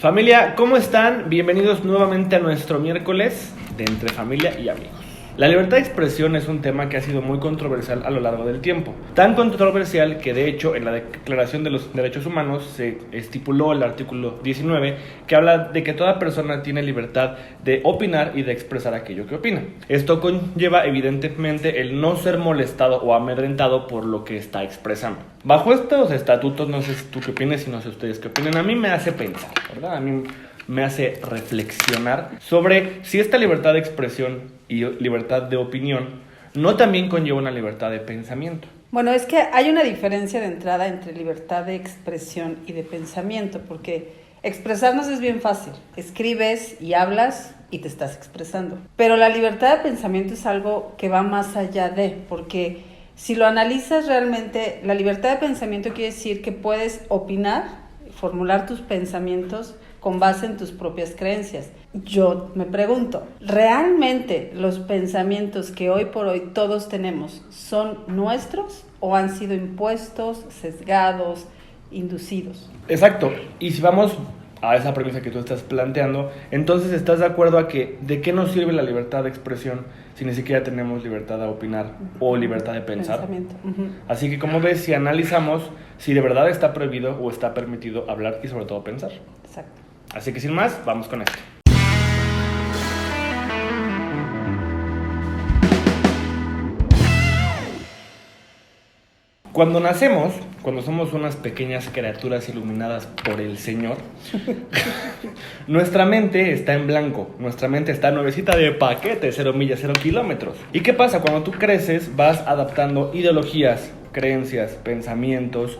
Familia, ¿cómo están? Bienvenidos nuevamente a nuestro miércoles de Entre Familia y Amigos. La libertad de expresión es un tema que ha sido muy controversial a lo largo del tiempo. Tan controversial que de hecho en la Declaración de los Derechos Humanos se estipuló el artículo 19 que habla de que toda persona tiene libertad de opinar y de expresar aquello que opina. Esto conlleva evidentemente el no ser molestado o amedrentado por lo que está expresando. Bajo estos estatutos, no sé tú qué opinas y no sé ustedes qué opinan, a mí me hace pensar, ¿verdad? A mí me hace reflexionar sobre si esta libertad de expresión y libertad de opinión no también conlleva una libertad de pensamiento. Bueno, es que hay una diferencia de entrada entre libertad de expresión y de pensamiento, porque expresarnos es bien fácil. Escribes y hablas y te estás expresando. Pero la libertad de pensamiento es algo que va más allá de, porque si lo analizas realmente, la libertad de pensamiento quiere decir que puedes opinar, formular tus pensamientos con base en tus propias creencias. Yo me pregunto, ¿realmente los pensamientos que hoy por hoy todos tenemos son nuestros o han sido impuestos, sesgados, inducidos? Exacto, y si vamos a esa premisa que tú estás planteando, entonces ¿estás de acuerdo a que de qué nos sirve la libertad de expresión si ni siquiera tenemos libertad de opinar o libertad de pensar? Pensamiento. Así que como ves, si analizamos si de verdad está prohibido o está permitido hablar y sobre todo pensar. Exacto. Así que sin más, vamos con esto. Cuando nacemos, cuando somos unas pequeñas criaturas iluminadas por el Señor, nuestra mente está en blanco, nuestra mente está nuevecita de paquete, 0 millas, 0 kilómetros. ¿Y qué pasa? Cuando tú creces, vas adaptando ideologías, creencias, pensamientos,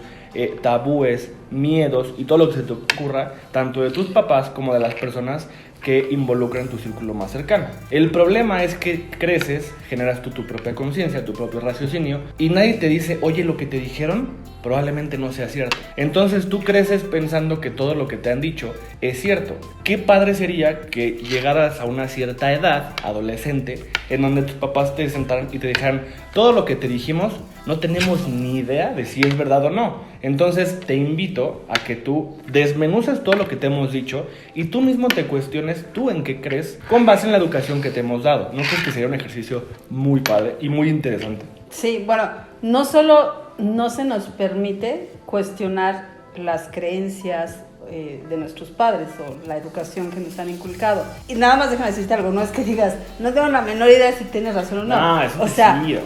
tabúes, miedos y todo lo que se te ocurra, tanto de tus papás como de las personas que involucran tu círculo más cercano. El problema es que creces, generas tú tu propia conciencia, tu propio raciocinio, y nadie te dice, oye, lo que te dijeron probablemente no sea cierto. Entonces tú creces pensando que todo lo que te han dicho es cierto. Qué padre sería que llegaras a una cierta edad, adolescente, en donde tus papás te sentaran y te dijeran, todo lo que te dijimos no tenemos ni idea de si es verdad o no. Entonces te invito a que tú desmenuces todo lo que te hemos dicho y tú mismo te cuestiones tú en qué crees con base en la educación que te hemos dado. ¿No crees que sería un ejercicio muy padre y muy interesante? Sí, bueno, no solo no se nos permite cuestionar las creencias de nuestros padres o la educación que nos han inculcado. Y nada más déjame decirte algo, no es que digas, no tengo la menor idea de si tienes razón o no. Eso o sea, sí,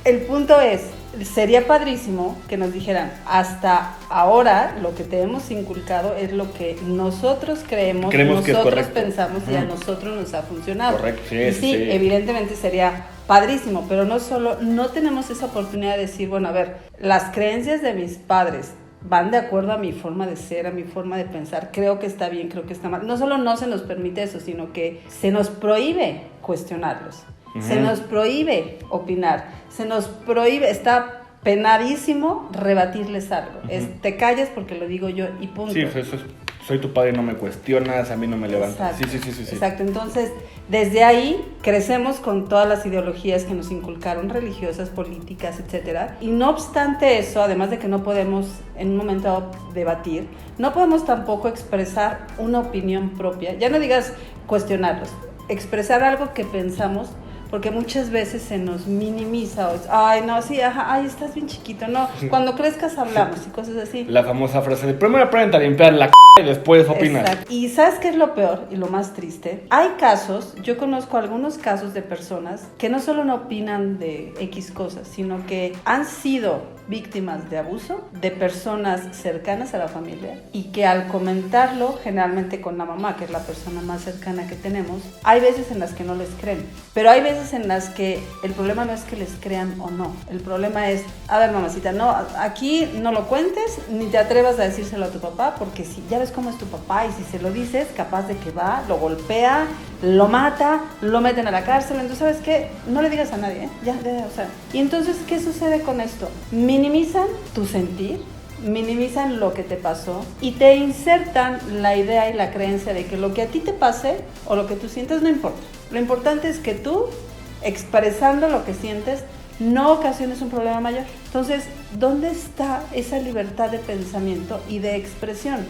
el punto es, sería padrísimo que nos dijeran, hasta ahora lo que te hemos inculcado es lo que nosotros creemos nosotros pensamos y a nosotros nos ha funcionado. Correcto, sí, evidentemente sería padrísimo, pero no tenemos esa oportunidad de decir, bueno, a ver, las creencias de mis padres van de acuerdo a mi forma de ser, a mi forma de pensar, creo que está bien, creo que está mal. No solo no se nos permite eso, sino que se nos prohíbe cuestionarlos, se nos prohíbe opinar, se nos prohíbe, está penadísimo rebatirles algo. Te callas porque lo digo yo y punto. Sí, eso es, soy tu padre y no me cuestionas, a mí no me levantas. Sí. Exacto, entonces desde ahí crecemos con todas las ideologías que nos inculcaron, religiosas, políticas, etcétera. Y no obstante eso, además de que no podemos en un momento dado debatir, no podemos tampoco expresar una opinión propia. Ya no digas cuestionarlos, expresar algo que pensamos, porque muchas veces se nos minimiza, ay, no, sí, ajá, ay, estás bien chiquito, no, cuando crezcas hablamos y cosas así. La famosa frase de primero aprende a limpiar la y después opinas. Exacto. Y ¿sabes qué es lo peor y lo más triste? Hay casos, yo conozco algunos casos de personas que no solo no opinan de X cosas, sino que han sido víctimas de abuso de personas cercanas a la familia y que al comentarlo, generalmente con la mamá, que es la persona más cercana que tenemos, hay veces en las que no les creen, pero hay veces en las que el problema no es que les crean o no, el problema es, a ver mamacita, no, aquí no lo cuentes, ni te atrevas a decírselo a tu papá, porque si ya ves cómo es tu papá y si se lo dices, capaz de que va, lo golpea, lo mata, lo meten a la cárcel, entonces ¿sabes qué? No le digas a nadie, ¿eh? Y entonces, ¿qué sucede con esto? Minimizan tu sentir, minimizan lo que te pasó y te insertan la idea y la creencia de que lo que a ti te pase o lo que tú sientes no importa. Lo importante es que tú, expresando lo que sientes, no ocasiones un problema mayor. Entonces, ¿dónde está esa libertad de pensamiento y de expresión?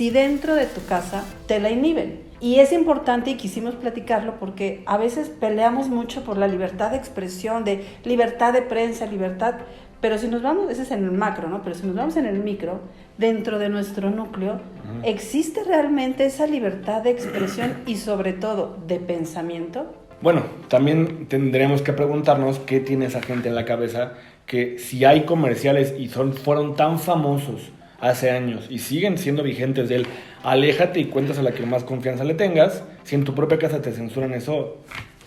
si dentro de tu casa te la inhiben. Y es importante y quisimos platicarlo porque a veces peleamos mucho por la libertad de expresión, de libertad de prensa, libertad, pero si nos vamos, ese es en el macro, ¿no? Pero si nos vamos en el micro, dentro de nuestro núcleo, ¿existe realmente esa libertad de expresión y sobre todo de pensamiento? Bueno, también tendríamos que preguntarnos qué tiene esa gente en la cabeza, que si hay comerciales y fueron tan famosos hace años y siguen siendo vigentes del aléjate y cuentas a la que más confianza le tengas, si en tu propia casa te censuran eso,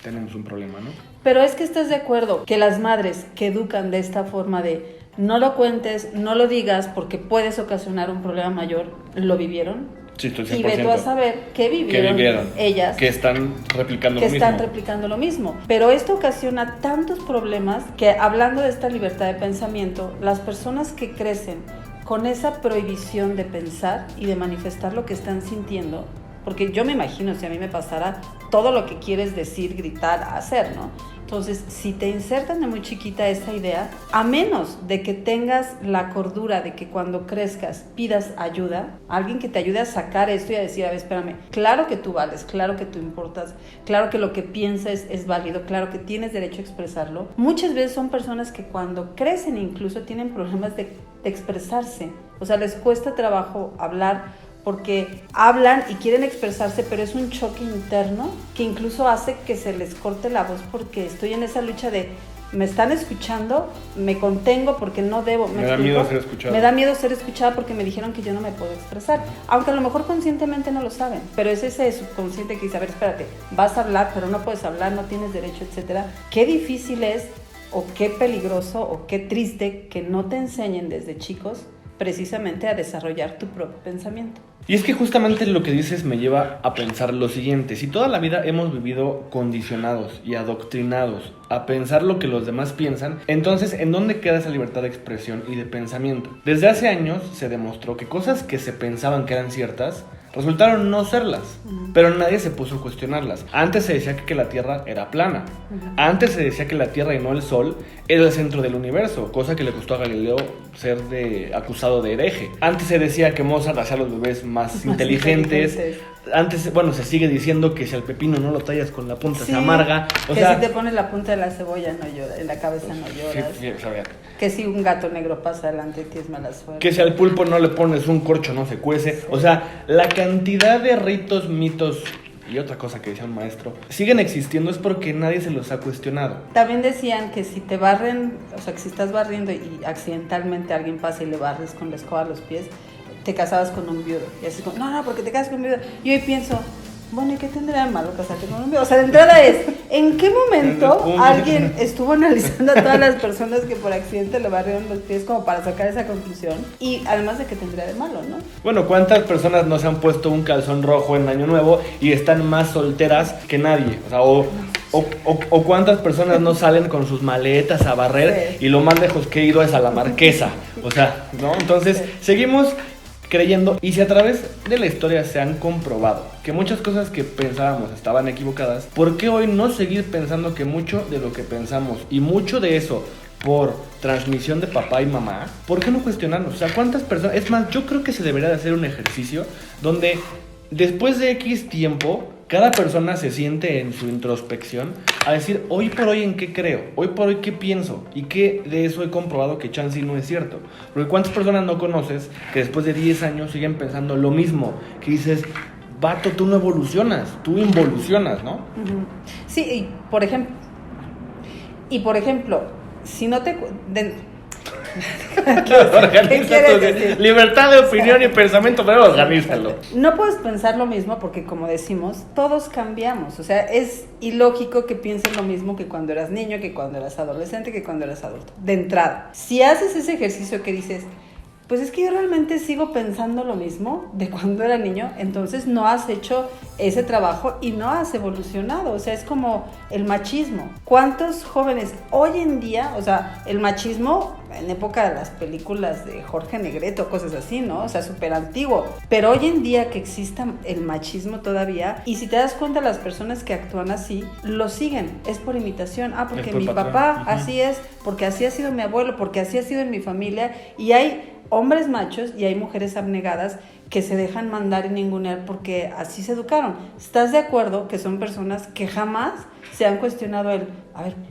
tenemos un problema, ¿no? Pero es que estás de acuerdo que las madres que educan de esta forma de no lo cuentes, no lo digas porque puedes ocasionar un problema mayor, ¿lo vivieron? Sí, estoy 100%. Y ve tú a saber qué vivieron ellas. Que están replicando lo mismo. Pero esto ocasiona tantos problemas que, hablando de esta libertad de pensamiento, las personas que crecen con esa prohibición de pensar y de manifestar lo que están sintiendo, porque yo me imagino si a mí me pasara todo lo que quieres decir, gritar, hacer, ¿no? Entonces, si te insertan de muy chiquita esa idea, a menos de que tengas la cordura de que cuando crezcas pidas ayuda, alguien que te ayude a sacar esto y a decir, a ver, espérame, claro que tú vales, claro que tú importas, claro que lo que piensas es válido, claro que tienes derecho a expresarlo. Muchas veces son personas que cuando crecen incluso tienen problemas de expresarse, o sea, les cuesta trabajo hablar, porque hablan y quieren expresarse, pero es un choque interno que incluso hace que se les corte la voz porque estoy en esa lucha de me están escuchando, me contengo porque no debo. Me da miedo ser escuchada. Me da miedo ser escuchada porque me dijeron que yo no me puedo expresar, aunque a lo mejor conscientemente no lo saben, pero es ese subconsciente que dice, a ver, espérate, vas a hablar, pero no puedes hablar, no tienes derecho, etcétera. Qué difícil es, o qué peligroso, o qué triste que no te enseñen desde chicos precisamente a desarrollar tu propio pensamiento. Y es que justamente lo que dices me lleva a pensar lo siguiente: si toda la vida hemos vivido condicionados y adoctrinados a pensar lo que los demás piensan, entonces ¿en dónde queda esa libertad de expresión y de pensamiento? Desde hace años se demostró que cosas que se pensaban que eran ciertas resultaron no serlas, pero nadie se puso a cuestionarlas. Antes se decía que la Tierra era plana. Antes se decía que la Tierra y no el Sol era el centro del universo, cosa que le costó a Galileo ser acusado de hereje. Antes se decía que Mozart hacía a los bebés más inteligentes. Antes, bueno, se sigue diciendo que si al pepino no lo tallas con la punta se amarga. O sea, si te pones la punta de la cebolla no llora, en la cabeza no lloras. Sí, que si un gato negro pasa adelante tienes mala suerte. Que si al pulpo no le pones un corcho no se cuece. Sí. O sea, la cantidad de ritos, mitos y otra cosa que decía un maestro siguen existiendo es porque nadie se los ha cuestionado. También decían que si te barren, o sea, que si estás barriendo y accidentalmente alguien pasa y le barres con la escoba a los pies, te casabas con un viudo. Y así como, no, porque te casas con un viudo. Y hoy pienso, bueno, ¿y qué tendría de malo casarte con un viudo? O sea, de entrada es, ¿en qué momento alguien estuvo analizando a todas las personas que por accidente le barrieron los pies como para sacar esa conclusión? Y además de que tendría de malo, ¿no? Bueno, ¿cuántas personas no se han puesto un calzón rojo en Año Nuevo y están más solteras que nadie? O sea, o cuántas personas no salen con sus maletas a barrer y lo más lejos que he ido es a la Marquesa. O sea, ¿no? Entonces, seguimos creyendo, y si a través de la historia se han comprobado que muchas cosas que pensábamos estaban equivocadas, ¿por qué hoy no seguir pensando que mucho de lo que pensamos y mucho de eso por transmisión de papá y mamá, ¿por qué no cuestionarnos? O sea, ¿cuántas personas? Es más, yo creo que se debería de hacer un ejercicio donde después de X tiempo cada persona se siente en su introspección a decir, hoy por hoy en qué creo, hoy por hoy qué pienso y qué de eso he comprobado que chance no es cierto. Porque cuántas personas no conoces que después de 10 años siguen pensando lo mismo, que dices, vato, tú no evolucionas, tú involucionas, ¿no? Sí, y por ejemplo, si no te... Organiza tu libertad de opinión y pensamiento, pero organízalo. No puedes pensar lo mismo porque, como decimos, todos cambiamos. O sea, es ilógico que pienses lo mismo que cuando eras niño, que cuando eras adolescente, que cuando eras adulto. De entrada, si haces ese ejercicio que dices, pues es que yo realmente sigo pensando lo mismo de cuando era niño, entonces no has hecho ese trabajo y no has evolucionado. O sea, es como el machismo. ¿Cuántos jóvenes hoy en día, o sea, el machismo en época de las películas de Jorge Negrete, cosas así, ¿no? O sea, súper antiguo. Pero hoy en día que exista el machismo todavía, y si te das cuenta, las personas que actúan así, lo siguen, es por imitación. Ah, porque mi papá así es, porque así ha sido mi abuelo, porque así ha sido en mi familia, y hay hombres machos y hay mujeres abnegadas que se dejan mandar y ningunear porque así se educaron. ¿Estás de acuerdo que son personas que jamás se han cuestionado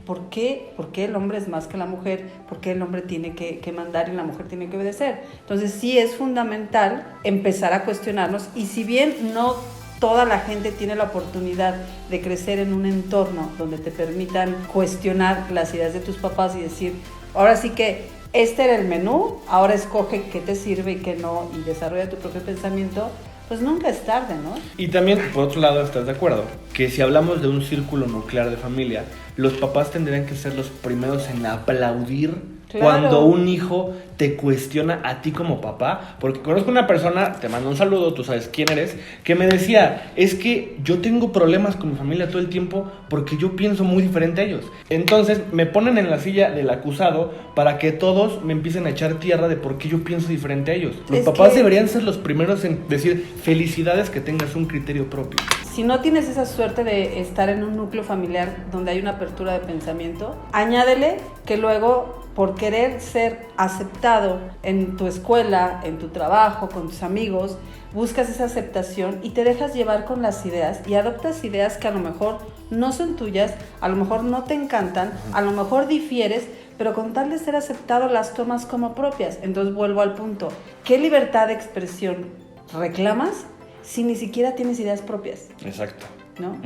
¿por qué el hombre es más que la mujer? ¿Por qué el hombre tiene que mandar y la mujer tiene que obedecer? Entonces sí es fundamental empezar a cuestionarnos, y si bien no toda la gente tiene la oportunidad de crecer en un entorno donde te permitan cuestionar las ideas de tus papás y decir, ahora sí que este era el menú, ahora escoge qué te sirve y qué no, y desarrolla tu propio pensamiento, pues nunca es tarde, ¿no? Y también, por otro lado, ¿estás de acuerdo? Que si hablamos de un círculo nuclear de familia, los papás tendrían que ser los primeros en aplaudir cuando un hijo te cuestiona a ti como papá. Porque conozco una persona, te mando un saludo, tú sabes quién eres, que me decía, es que yo tengo problemas con mi familia todo el tiempo porque yo pienso muy diferente a ellos. Entonces me ponen en la silla del acusado para que todos me empiecen a echar tierra de por qué yo pienso diferente a ellos. Los papás deberían ser los primeros en decir, felicidades que tengas un criterio propio. Si no tienes esa suerte de estar en un núcleo familiar donde hay una apertura de pensamiento, añádele que luego, por querer ser aceptado en tu escuela, en tu trabajo, con tus amigos, buscas esa aceptación y te dejas llevar con las ideas y adoptas ideas que a lo mejor no son tuyas, a lo mejor no te encantan, a lo mejor difieres, pero con tal de ser aceptado las tomas como propias. Entonces vuelvo al punto, ¿qué libertad de expresión reclamas si ni siquiera tienes ideas propias? Exacto. ¿No?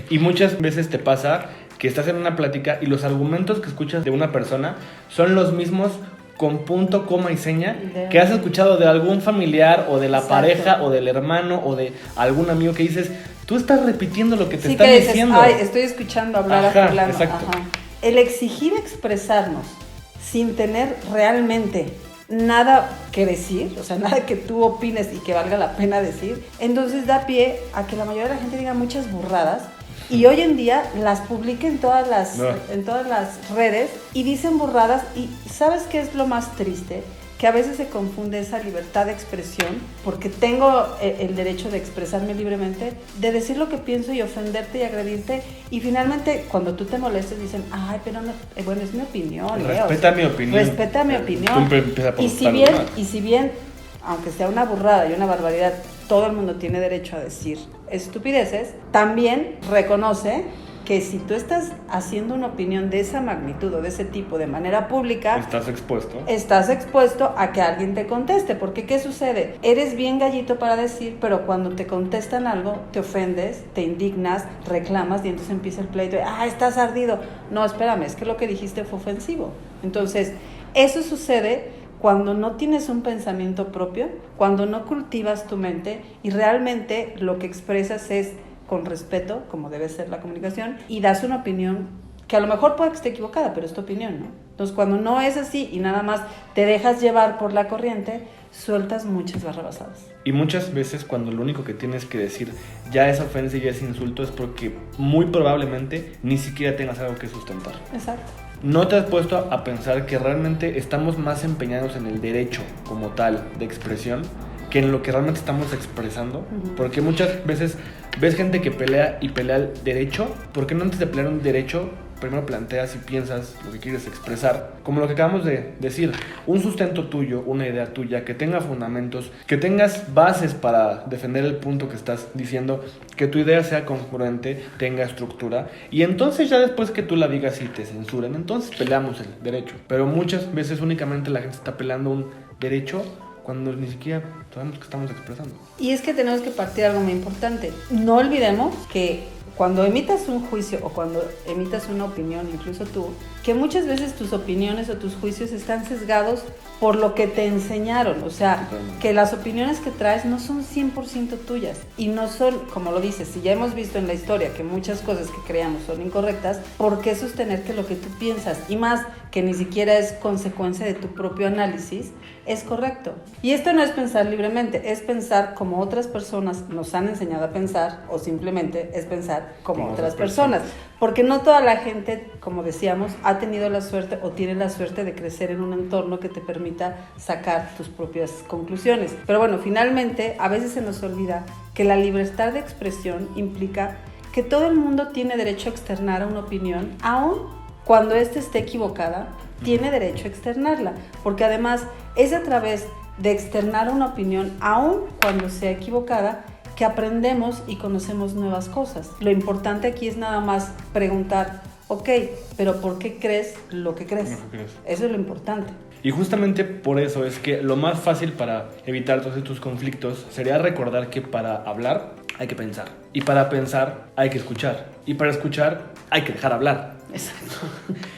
Y muchas veces te pasa que estás en una plática y los argumentos que escuchas de una persona son los mismos con punto, coma y seña que has escuchado de algún familiar o de la pareja o del hermano o de algún amigo, que dices, tú estás repitiendo lo que te están diciendo. Ay, estoy escuchando hablar a fulano. Exacto. El exigir expresarnos sin tener realmente nada que decir, o sea, nada que tú opines y que valga la pena decir, entonces da pie a que la mayoría de la gente diga muchas burradas y hoy en día las publique en todas las redes y dicen burradas. Y ¿sabes qué es lo más triste? Que a veces se confunde esa libertad de expresión, porque tengo el derecho de expresarme libremente, de decir lo que pienso y ofenderte y agredirte, y finalmente cuando tú te molestes dicen, ay, pero no, bueno, es mi opinión. Respeta mi opinión. Respeta mi opinión. Y si bien, aunque sea una burrada y una barbaridad, todo el mundo tiene derecho a decir estupideces, también reconoce que si tú estás haciendo una opinión de esa magnitud o de ese tipo de manera pública, estás expuesto a que alguien te conteste. Porque ¿qué sucede? Eres bien gallito para decir, pero cuando te contestan algo, te ofendes, te indignas, reclamas y entonces empieza el pleito. Estás ardido. No, espérame, es que lo que dijiste fue ofensivo. Entonces, eso sucede cuando no tienes un pensamiento propio, cuando no cultivas tu mente y realmente lo que expresas es con respeto, como debe ser la comunicación, y das una opinión que a lo mejor puede que esté equivocada, pero es tu opinión, ¿no? Entonces, cuando no es así y nada más te dejas llevar por la corriente, sueltas muchas barrabasadas. Y muchas veces cuando lo único que tienes que decir ya es ofensa y ya es insulto, es porque muy probablemente ni siquiera tengas algo que sustentar. Exacto. ¿No te has puesto a pensar que realmente estamos más empeñados en el derecho como tal de expresión que en lo que realmente estamos expresando? Porque muchas veces ves gente que pelea y pelea el derecho. ¿Por qué no antes de pelear un derecho primero planteas y piensas lo que quieres expresar? Como lo que acabamos de decir, un sustento tuyo, una idea tuya, que tenga fundamentos, que tengas bases para defender el punto que estás diciendo, que tu idea sea congruente, tenga estructura, y entonces ya después que tú la digas y te censuren, entonces peleamos el derecho. Pero muchas veces únicamente la gente está peleando un derecho cuando ni siquiera sabemos que estamos expresando. Y es que tenemos que partir de algo muy importante. No olvidemos que cuando emitas un juicio o cuando emitas una opinión, incluso tú, que muchas veces tus opiniones o tus juicios están sesgados por lo que te enseñaron. O sea, que las opiniones que traes no son 100% tuyas y no son, como lo dices, si ya hemos visto en la historia que muchas cosas que creamos son incorrectas, ¿por qué sostener que lo que tú piensas, y más que ni siquiera es consecuencia de tu propio análisis, es correcto? Y esto no es pensar libremente, es pensar como otras personas nos han enseñado a pensar, o simplemente es pensar como otras personas. Porque no toda la gente, como decíamos, ha tenido la suerte o tiene la suerte de crecer en un entorno que te permita sacar tus propias conclusiones. Pero bueno, finalmente, a veces se nos olvida que la libertad de expresión implica que todo el mundo tiene derecho a externar una opinión, aun cuando ésta esté equivocada, tiene derecho a externarla. Porque además es a través de externar una opinión, aun cuando sea equivocada, que aprendemos y conocemos nuevas cosas. Lo importante aquí es nada más preguntar, ok, pero ¿por qué crees lo que crees? Eso es lo importante. Y justamente por eso es que lo más fácil para evitar todos estos conflictos sería recordar que para hablar hay que pensar. Y para pensar hay que escuchar. Y para escuchar hay que dejar hablar. Exacto.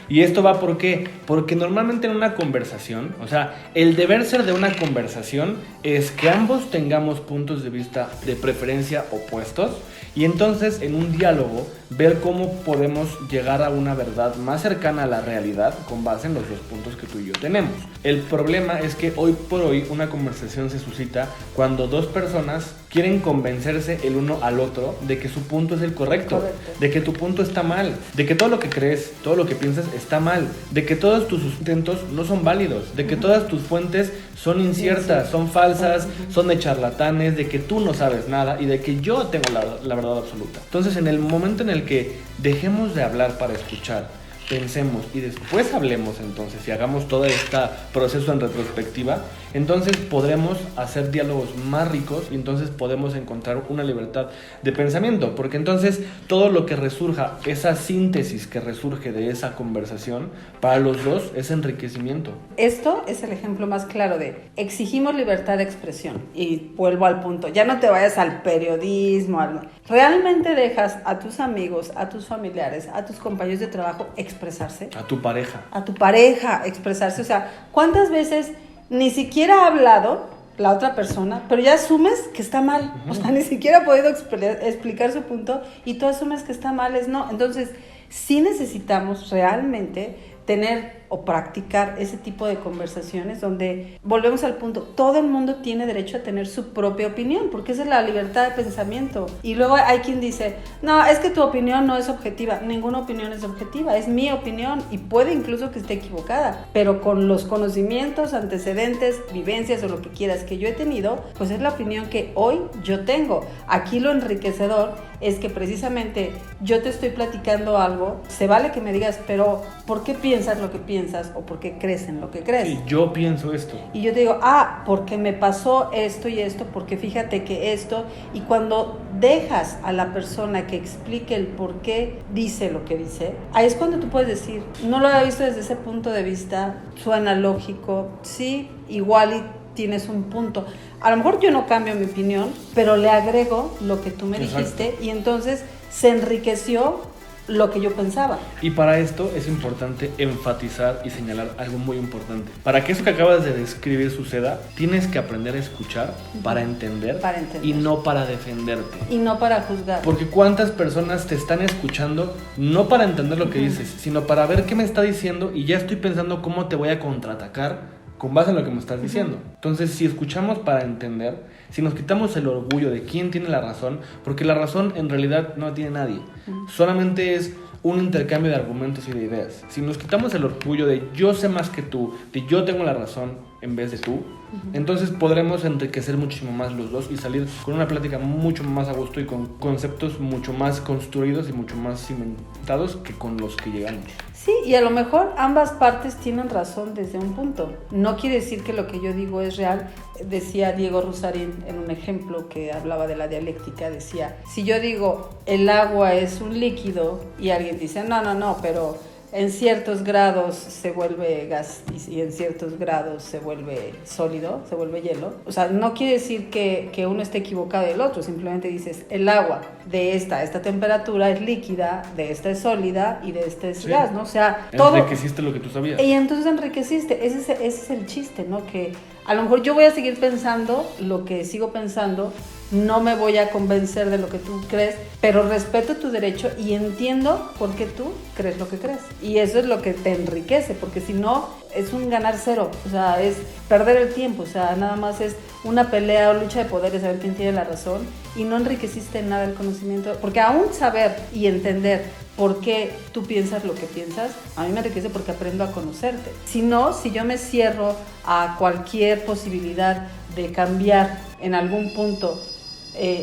Y esto va ¿por qué? Porque normalmente en una conversación, o sea, el deber ser de una conversación es que ambos tengamos puntos de vista de preferencia opuestos y entonces en un diálogo ver cómo podemos llegar a una verdad más cercana a la realidad con base en los dos puntos que tú y yo tenemos. El problema es que hoy por hoy una conversación se suscita cuando dos personas quieren convencerse el uno al otro de que su punto es el correcto, de que tu punto está mal, de que todo lo que crees, todo lo que piensas está mal, de que todos tus sustentos no son válidos, de que todas tus fuentes son inciertas, son falsas, son de charlatanes, de que tú no sabes nada y de que yo tengo la verdad absoluta. Entonces, en el momento en el que dejemos de hablar para escuchar, pensemos y después hablemos entonces y hagamos todo este proceso en retrospectiva, entonces podremos hacer diálogos más ricos y entonces podemos encontrar una libertad de pensamiento, porque entonces todo lo que resurja, esa síntesis que resurge de esa conversación, para los dos es enriquecimiento. Esto es el ejemplo más claro de exigimos libertad de expresión y vuelvo al punto, ya no te vayas al periodismo, realmente dejas a tus amigos, a tus familiares, a tus compañeros de trabajo expresarse. A tu pareja. A tu pareja expresarse, o sea, ¿cuántas veces ni siquiera ha hablado la otra persona, pero ya asumes que está mal? O sea, ni siquiera ha podido explicar su punto y tú asumes que está mal, es no. Entonces, sí necesitamos realmente tener o practicar ese tipo de conversaciones donde volvemos al punto, todo el mundo tiene derecho a tener su propia opinión, porque esa es la libertad de pensamiento. Y luego hay quien dice, no, es que tu opinión no es objetiva. Ninguna opinión es objetiva, es mi opinión y puede incluso que esté equivocada, pero con los conocimientos, antecedentes, vivencias o lo que quieras que yo he tenido, pues es la opinión que hoy yo tengo. Aquí lo enriquecedor es que precisamente yo te estoy platicando algo, se vale que me digas, pero ¿por qué piensas lo que piensas? O por qué crees en lo que crees. Sí, yo pienso esto. Y yo te digo, porque me pasó esto y esto, porque fíjate que esto, y cuando dejas a la persona que explique el por qué dice lo que dice, ahí es cuando tú puedes decir, no lo había visto desde ese punto de vista, suena lógico, sí, igual y tienes un punto. A lo mejor yo no cambio mi opinión, pero le agrego lo que tú me dijiste y entonces se enriqueció lo que yo pensaba. Y para esto es importante enfatizar y señalar algo muy importante. Para que eso que acabas de describir suceda, tienes que aprender a escuchar para entender y no para defenderte. Y no para juzgar. Porque cuántas personas te están escuchando no para entender lo que dices, sino para ver qué me está diciendo y ya estoy pensando cómo te voy a contraatacar con base en lo que me estás diciendo. Entonces, si escuchamos para entender, si nos quitamos el orgullo de quién tiene la razón, porque la razón en realidad no la tiene nadie, solamente es un intercambio de argumentos y de ideas. Si nos quitamos el orgullo de yo sé más que tú, de yo tengo la razón en vez de tú, entonces podremos enriquecer muchísimo más los dos y salir con una plática mucho más a gusto y con conceptos mucho más construidos y mucho más cimentados que con los que llegamos. Sí, y a lo mejor ambas partes tienen razón desde un punto. No quiere decir que lo que yo digo es real. Decía Diego Rusarín en un ejemplo que hablaba de la dialéctica, decía, si yo digo el agua es un líquido y alguien dice, no, pero en ciertos grados se vuelve gas y en ciertos grados se vuelve sólido, se vuelve hielo. O sea, no quiere decir que uno esté equivocado y el otro, simplemente dices, el agua de esta temperatura es líquida, de esta es sólida y de esta es gas, ¿no? O sea, todo... Enriqueciste lo que tú sabías. Y entonces enriqueciste, ese es el chiste, ¿no? Que a lo mejor yo voy a seguir pensando lo que sigo pensando, no me voy a convencer de lo que tú crees, pero respeto tu derecho y entiendo por qué tú crees lo que crees. Y eso es lo que te enriquece, porque si no, es un ganar cero, o sea, es perder el tiempo, o sea, nada más es una pelea o lucha de poderes a ver quién tiene la razón y no enriqueciste en nada el conocimiento, porque aún saber y entender por qué tú piensas lo que piensas, a mí me enriquece porque aprendo a conocerte. Si no, si yo me cierro a cualquier posibilidad de cambiar en algún punto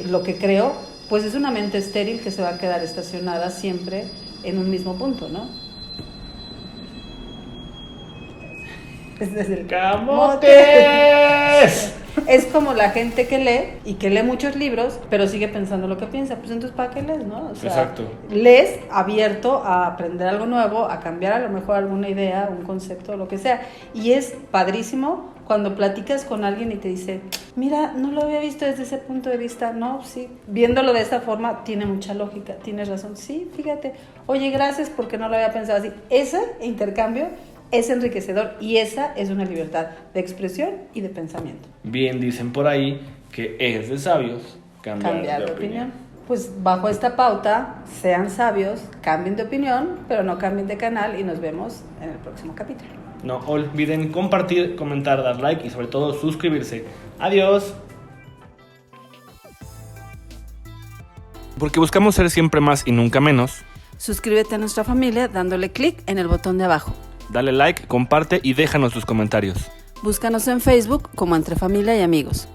lo que creo, pues es una mente estéril que se va a quedar estacionada siempre en un mismo punto, ¿no? Ese es el ¡Camotes! Es como la gente que lee y que lee muchos libros, pero sigue pensando lo que piensa. Pues entonces, ¿para qué lees, no? O sea, Exacto. lees abierto a aprender algo nuevo, a cambiar a lo mejor alguna idea, un concepto, lo que sea. Y es padrísimo cuando platicas con alguien y te dice, mira, no lo había visto desde ese punto de vista. No, sí, viéndolo de esta forma tiene mucha lógica, tienes razón. Sí, fíjate, oye, gracias porque no lo había pensado así. Ese intercambio es enriquecedor y esa es una libertad de expresión y de pensamiento. Bien dicen por ahí que es de sabios cambiar de opinión. Pues bajo esta pauta, sean sabios, cambien de opinión, pero no cambien de canal y nos vemos en el próximo capítulo. No olviden compartir, comentar, dar like y sobre todo suscribirse. Adiós. Porque buscamos ser siempre más y nunca menos. Suscríbete a nuestra familia dándole clic en el botón de abajo. Dale like, comparte y déjanos tus comentarios. Búscanos en Facebook como Entre Familia y Amigos.